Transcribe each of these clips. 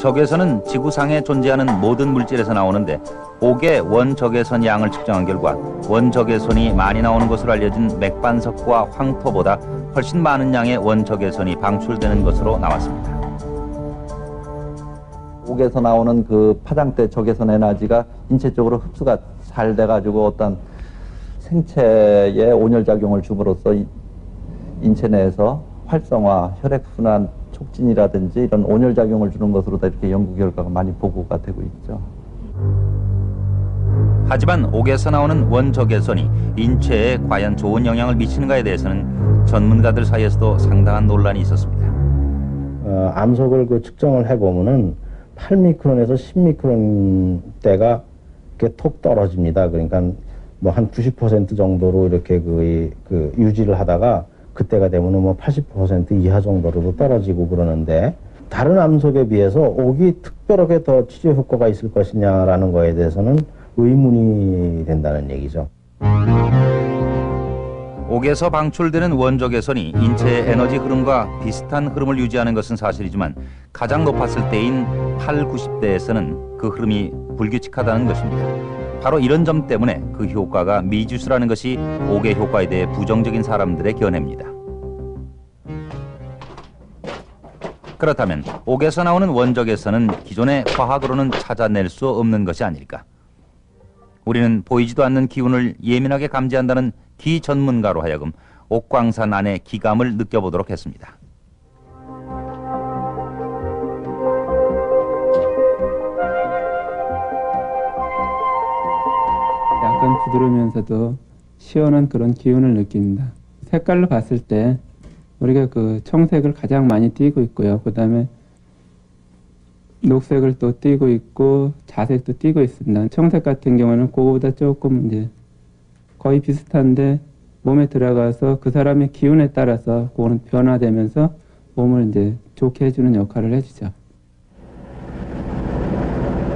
적외선은 지구상에 존재하는 모든 물질에서 나오는데 옥의 원적외선 양을 측정한 결과 원적외선이 많이 나오는 것으로 알려진 맥반석과 황토보다 훨씬 많은 양의 원적외선이 방출되는 것으로 나왔습니다. 옥에서 나오는 그 파장대 적외선 에너지가 인체 쪽으로 흡수가 잘 돼가지고 어떤 생체에 온열작용을 줌으로써 인체 내에서 활성화, 혈액순환 촉진이라든지 이런 온열작용을 주는 것으로 이렇게 연구 결과가 많이 보고가 되고 있죠. 하지만 옥에서 나오는 원적외선이 인체에 과연 좋은 영향을 미치는가에 대해서는 전문가들 사이에서도 상당한 논란이 있었습니다. 암석을 측정을 해보면은 8미크론에서 10미크론대가 이렇게 톡 떨어집니다. 그러니까 뭐 한 90% 정도로 이렇게 유지를 하다가 그때가 되면은 뭐 80% 이하 정도로도 떨어지고 그러는데, 다른 암석에 비해서 옥이 특별하게 더 치료 효과가 있을 것이냐라는 거에 대해서는 의문이 된다는 얘기죠. 옥에서 방출되는 원적외선이 인체의 에너지 흐름과 비슷한 흐름을 유지하는 것은 사실이지만 가장 높았을 때인 8, 90대에서는 그 흐름이 불규칙하다는 것입니다. 바로 이런 점 때문에 그 효과가 미지수라는 것이 옥의 효과에 대해 부정적인 사람들의 견해입니다. 그렇다면 옥에서 나오는 원적외선은 기존의 과학으로는 찾아낼 수 없는 것이 아닐까? 우리는 보이지도 않는 기운을 예민하게 감지한다는 기 전문가로 하여금 옥광산 안의 기감을 느껴보도록 했습니다. 약간 부드러우면서도 시원한 그런 기운을 느낍니다. 색깔로 봤을 때 우리가 그 청색을 가장 많이 띠고 있고요. 그 다음에 녹색을 또 띠고 있고 자색도 띠고 있습니다. 청색 같은 경우는 그거보다 조금 이제 거의 비슷한데 몸에 들어가서 그 사람의 기운에 따라서 그거는 변화되면서 몸을 이제 좋게 해주는 역할을 해주죠.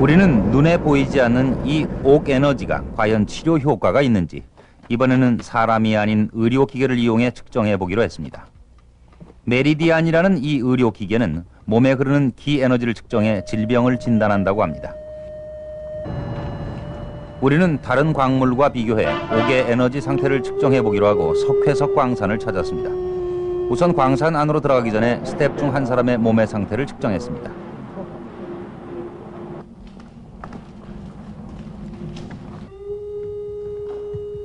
우리는 눈에 보이지 않는 이 옥 에너지가 과연 치료 효과가 있는지 이번에는 사람이 아닌 의료기계를 이용해 측정해 보기로 했습니다. 메리디안이라는 이 의료기계는 몸에 흐르는 기 에너지를 측정해 질병을 진단한다고 합니다. 우리는 다른 광물과 비교해 옥의 에너지 상태를 측정해 보기로 하고 석회석 광산을 찾았습니다. 우선 광산 안으로 들어가기 전에 스텝 중 한 사람의 몸의 상태를 측정했습니다.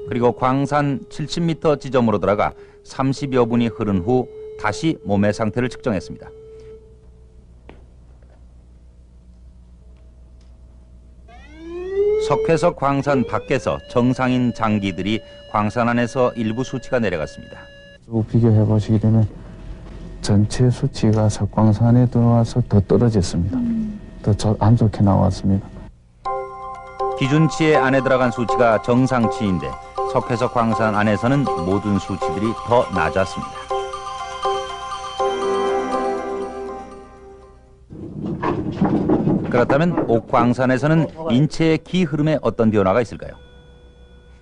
그리고 광산 70m 지점으로 들어가 30여 분이 흐른 후 다시 몸의 상태를 측정했습니다. 석회석 광산 밖에서 정상인 장기들이 광산 안에서 일부 수치가 내려갔습니다. 비교해 보시게 되면 전체 수치가 석광산에 들어와서 더 떨어졌습니다. 더 안 좋게 나왔습니다. 기준치의 안에 들어간 수치가 정상치인데 석회석 광산 안에서는 모든 수치들이 더 낮았습니다. 그렇다면 옥광산에서는 인체의 기 흐름에 어떤 변화가 있을까요?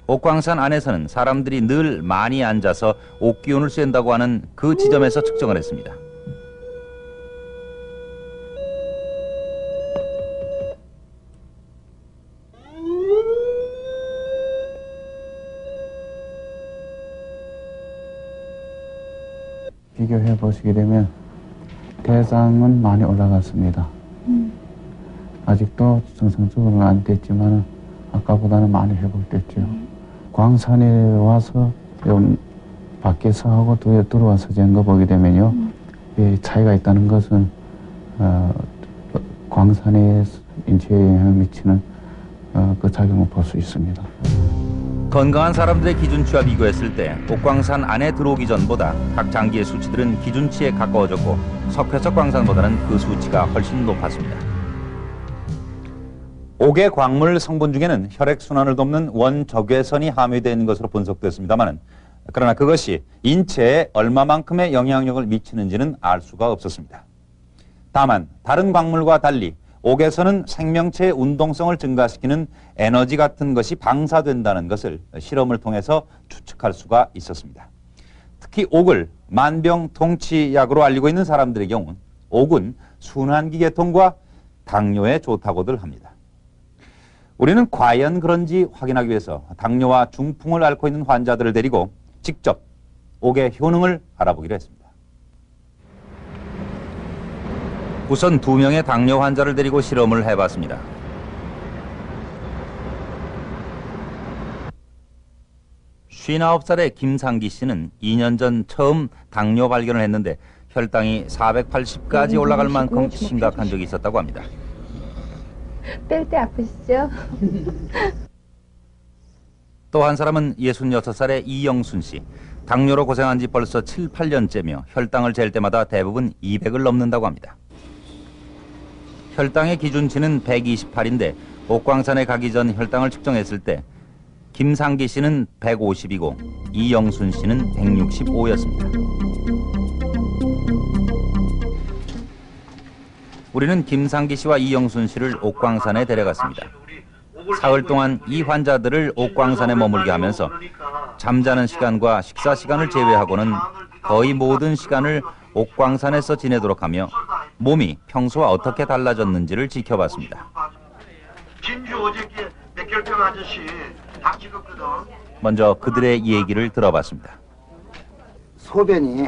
옥광산 안에서는 사람들이 늘 많이 앉아서 옥기운을 쐰다고 하는 그 지점에서 측정을 했습니다. 비교해 보시게 되면 대상은 많이 올라갔습니다. 아직도 정상적으로는 안 됐지만 아까보다는 많이 회복됐죠. 광산에 와서 밖에서 하고 들어와서 재는 거 보게 되면요, 차이가 있다는 것은 광산에 인체에 영향을 미치는 그 작용을 볼 수 있습니다. 건강한 사람들의 기준치와 비교했을 때 옥광산 안에 들어오기 전보다 각 장기의 수치들은 기준치에 가까워졌고 석회석 광산보다는 그 수치가 훨씬 높았습니다. 옥의 광물 성분 중에는 혈액순환을 돕는 원적외선이 함유되어 있는 것으로 분석됐습니다만 그러나 그것이 인체에 얼마만큼의 영향력을 미치는지는 알 수가 없었습니다. 다만 다른 광물과 달리 옥에서는 생명체의 운동성을 증가시키는 에너지 같은 것이 방사된다는 것을 실험을 통해서 추측할 수가 있었습니다. 특히 옥을 만병통치약으로 알리고 있는 사람들의 경우 옥은 순환기 계통과 당뇨에 좋다고들 합니다. 우리는 과연 그런지 확인하기 위해서 당뇨와 중풍을 앓고 있는 환자들을 데리고 직접 옥의 효능을 알아보기로 했습니다. 우선 2명의 당뇨 환자를 데리고 실험을 해봤습니다. (59살의) 김상기 씨는 2년 전 처음 당뇨 발견을 했는데 혈당이 480까지 올라갈 만큼 심각한 적이 있었다고 합니다. 뺄 때 아프시죠? 또 한 사람은 66살의 이영순 씨. 당뇨로 고생한 지 벌써 7, 8년째며 혈당을 잴 때마다 대부분 200을 넘는다고 합니다. 혈당의 기준치는 128인데 옥광산에 가기 전 혈당을 측정했을 때 김상기 씨는 150이고 이영순 씨는 165였습니다. 우리는 김상기 씨와 이영순 씨를 옥광산에 데려갔습니다. 사흘 동안 이 환자들을 옥광산에 머물게 하면서 잠자는 시간과 식사 시간을 제외하고는 거의 모든 시간을 옥광산에서 지내도록 하며 몸이 평소와 어떻게 달라졌는지를 지켜봤습니다. 진주 어저께 백혈병 아저씨 약 찍었거든. 먼저 그들의 얘기를 들어봤습니다. 소변이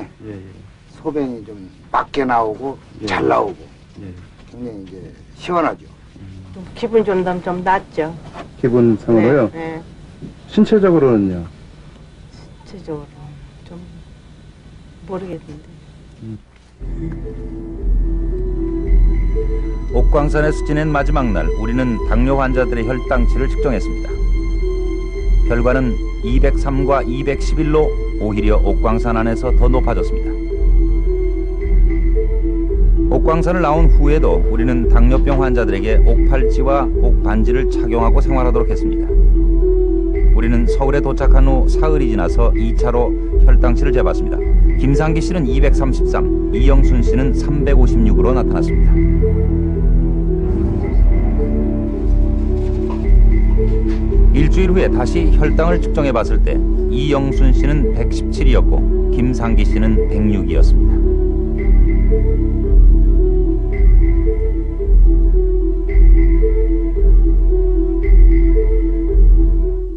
좀 맑게 나오고 잘 나오고 굉장히 이제 시원하죠. 기분 좀 낫죠. 기분상으로요? 네. 신체적으로는요? 신체적으로 좀 모르겠는데. 옥광산에서 지낸 마지막 날 우리는 당뇨 환자들의 혈당치를 측정했습니다. 결과는 203과 211로 오히려 옥광산 안에서 더 높아졌습니다. 옥광산을 나온 후에도 우리는 당뇨병 환자들에게 옥팔찌와 옥반지를 착용하고 생활하도록 했습니다. 우리는 서울에 도착한 후 사흘이 지나서 2차로 혈당치를 재봤습니다. 김상기 씨는 233, 이영순 씨는 356으로 나타났습니다. 일주일 후에 다시 혈당을 측정해 봤을 때 이영순 씨는 117이었고 김상기 씨는 106이었습니다.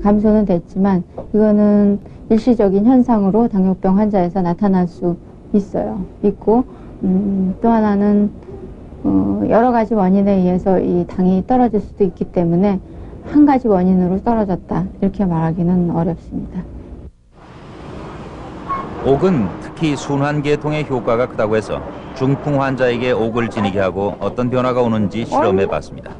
감소는 됐지만 이거는 일시적인 현상으로 당뇨병 환자에서 나타날 수 있고 또 하나는 여러 가지 원인에 의해서 이 당이 떨어질 수도 있기 때문에 한 가지 원인으로 떨어졌다 이렇게 말하기는 어렵습니다. 옥은 특히 순환계통의 효과가 크다고 해서 중풍 환자에게 옥을 지니게 하고 어떤 변화가 오는지 실험해 봤습니다.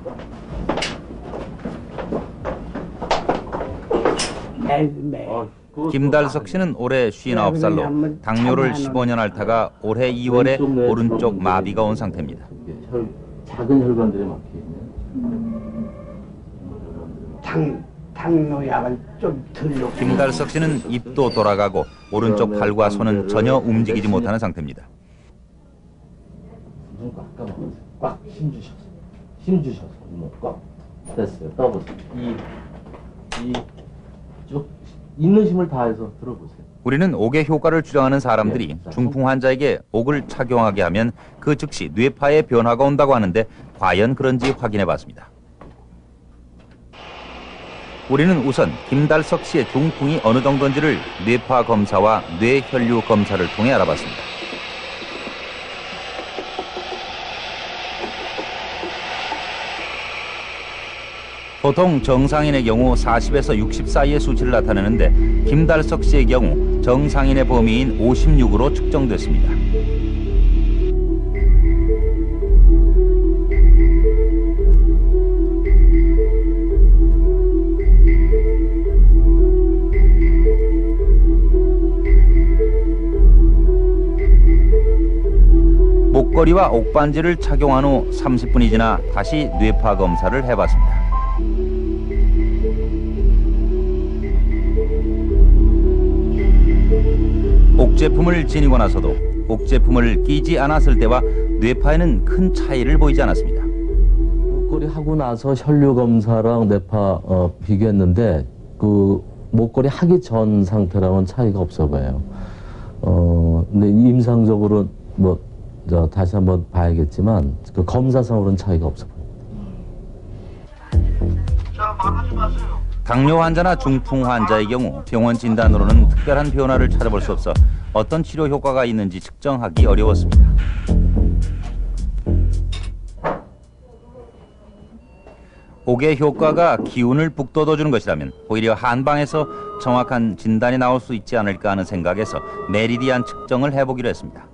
김달석 씨는 올해 59살로 당뇨를 15년 앓다가 올해 2월에 오른쪽 마비가 온 상태입니다. 작은 혈관들이 막혀 있네요. 당뇨약을 좀 들려. 김달석 씨는 입도 돌아가고 오른쪽 팔과 손은 전혀 움직이지 못하는 상태입니다. 꽉 힘주셔서 꽉 됐어요. 떠보세요. 쭉 있는 힘을 다해서 들어보세요. 우리는 옥의 효과를 주장하는 사람들이 중풍 환자에게 옥을 착용하게 하면 그 즉시 뇌파에 변화가 온다고 하는데 과연 그런지 확인해 봤습니다. 우리는 우선 김달석 씨의 중풍이 어느 정도인지를 뇌파 검사와 뇌혈류 검사를 통해 알아봤습니다. 보통 정상인의 경우 40에서 60 사이의 수치를 나타내는데 김달석 씨의 경우 정상인의 범위인 56으로 측정됐습니다. 목걸이와 옥반지를 착용한 후 30분이 지나 다시 뇌파 검사를 해봤습니다. 옥제품을 지니고 나서도 옥제품을 끼지 않았을 때와 뇌파에는 큰 차이를 보이지 않았습니다. 목걸이 하고 나서 혈류 검사랑 뇌파 비교했는데 그 목걸이 하기 전 상태랑은 차이가 없어 보여요. 근데 임상적으로 뭐 다시 한번 봐야겠지만 그 검사성으로는 차이가 없어 보입니다. 당뇨 환자나 중풍 환자의 경우 병원 진단으로는 특별한 변화를 찾아볼 수 없어 어떤 치료 효과가 있는지 측정하기 어려웠습니다. 옥의 효과가 기운을 북돋워주는 것이라면 오히려 한방에서 정확한 진단이 나올 수 있지 않을까 하는 생각에서 메리디안 측정을 해보기로 했습니다.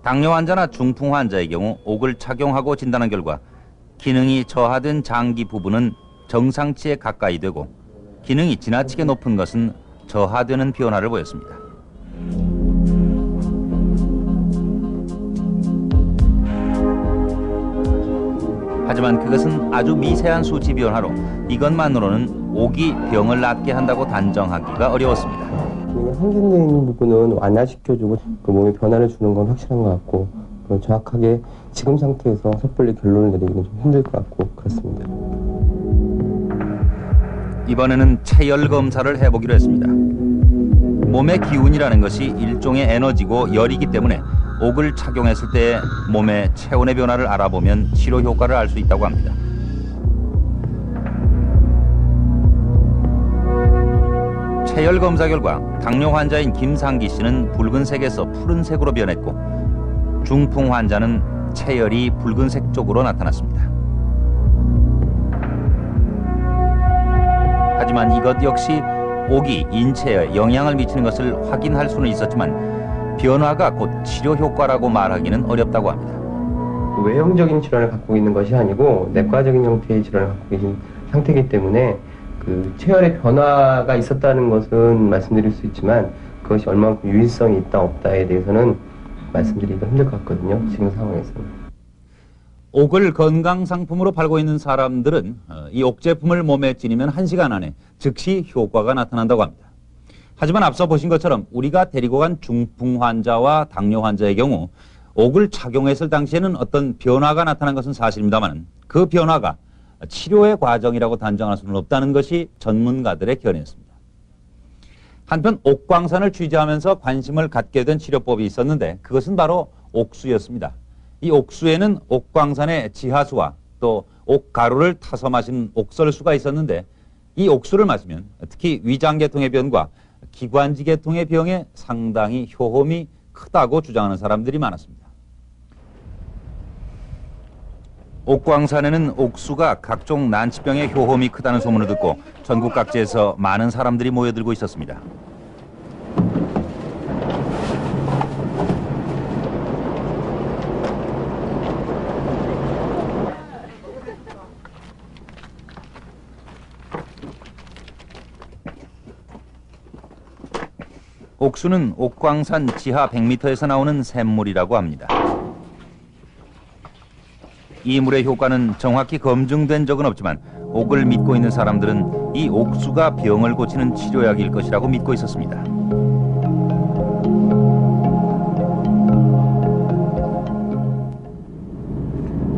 당뇨 환자나 중풍 환자의 경우 옥을 착용하고 진단한 결과 기능이 저하된 장기 부분은 정상치에 가까이 되고 기능이 지나치게 높은 것은 저하되는 변화를 보였습니다. 하지만 그것은 아주 미세한 수치 변화로 이것만으로는 옥이 병을 낫게 한다고 단정하기가 어려웠습니다. 항진되어 있는 부분은 완화시켜주고 그 몸에 변화를 주는 건 확실한 것 같고 정확하게 지금 상태에서 섣불리 결론을 내리기는 좀 힘들 것 같고 그렇습니다. 이번에는 체열 검사를 해보기로 했습니다. 몸의 기운이라는 것이 일종의 에너지고 열이기 때문에 옥을 착용했을 때 몸의 체온의 변화를 알아보면 치료 효과를 알 수 있다고 합니다. 체열 검사 결과 당뇨 환자인 김상기 씨는 붉은색에서 푸른색으로 변했고 중풍 환자는 체열이 붉은색 쪽으로 나타났습니다. 하지만 이것 역시 옥이 인체에 영향을 미치는 것을 확인할 수는 있었지만 변화가 곧 치료 효과라고 말하기는 어렵다고 합니다. 외형적인 질환을 갖고 있는 것이 아니고 내과적인 형태의 질환을 갖고 계신 상태이기 때문에 그 체열의 변화가 있었다는 것은 말씀드릴 수 있지만 그것이 얼마만큼 유의성이 있다 없다에 대해서는 말씀드리기가 힘들 것 같거든요. 지금 상황에서는. 옥을 건강상품으로 팔고 있는 사람들은 이 옥 제품을 몸에 지니면 1시간 안에 즉시 효과가 나타난다고 합니다. 하지만 앞서 보신 것처럼 우리가 데리고 간 중풍 환자와 당뇨 환자의 경우 옥을 착용했을 당시에는 어떤 변화가 나타난 것은 사실입니다만 그 변화가 치료의 과정이라고 단정할 수는 없다는 것이 전문가들의 견해였습니다. 한편 옥광산을 취재하면서 관심을 갖게 된 치료법이 있었는데 그것은 바로 옥수였습니다. 이 옥수에는 옥광산의 지하수와 또 옥가루를 타서 마신 옥설수가 있었는데 이 옥수를 마시면 특히 위장계통의 병과 기관지계통의 병에 상당히 효험이 크다고 주장하는 사람들이 많았습니다. 옥광산에는 옥수가 각종 난치병의 효험이 크다는 소문을 듣고 전국 각지에서 많은 사람들이 모여들고 있었습니다. 옥수는 옥광산 지하 100m에서 나오는 샘물이라고 합니다. 이 물의 효과는 정확히 검증된 적은 없지만 옥을 믿고 있는 사람들은 이 옥수가 병을 고치는 치료약일 것이라고 믿고 있었습니다.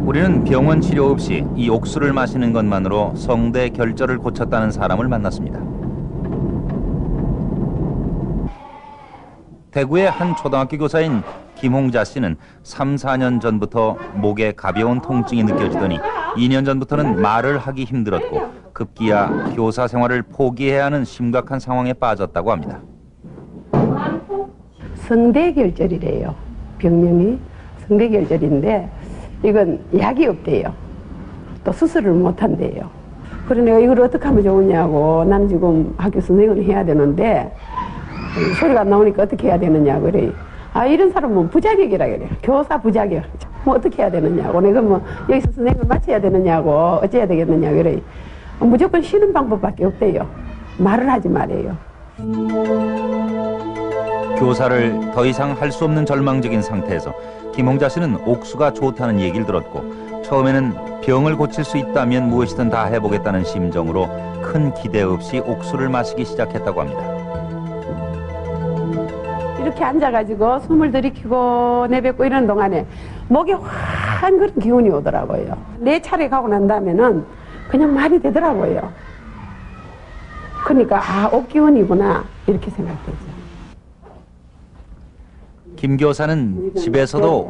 우리는 병원 치료 없이 이 옥수를 마시는 것만으로 성대 결절을 고쳤다는 사람을 만났습니다. 대구의 한 초등학교 교사인 김홍자 씨는 3, 4년 전부터 목에 가벼운 통증이 느껴지더니 2년 전부터는 말을 하기 힘들었고 급기야 교사 생활을 포기해야 하는 심각한 상황에 빠졌다고 합니다. 성대결절이래요. 병명이 성대결절인데 이건 약이 없대요. 또 수술을 못 한대요. 그러니까 이걸 어떻게 하면 좋으냐고 나는 지금 학교 선생을 해야 되는데 소리가 안 나오니까 어떻게 해야 되느냐 그래. 아 이런 사람은 부자격이라 그래. 교사 부자격. 뭐 어떻게 해야 되느냐고. 내가 뭐 여기서 선생을 마쳐야 되느냐고 어째야 되겠느냐 그래. 무조건 쉬는 방법밖에 없대요. 말을 하지 말아요. 교사를 더 이상 할 수 없는 절망적인 상태에서 김홍자 씨는 옥수가 좋다는 얘기를 들었고 처음에는 병을 고칠 수 있다면 무엇이든 다 해보겠다는 심정으로 큰 기대 없이 옥수를 마시기 시작했다고 합니다. 이렇게 앉아가지고 숨을 들이키고 내뱉고 이러는 동안에 목에 환한 그런 기운이 오더라고요. 내 차례 가고 난 다음에는 그냥 말이 되더라고요. 그러니까 아, 옥기운이구나 이렇게 생각되죠. 김 교사는 집에서도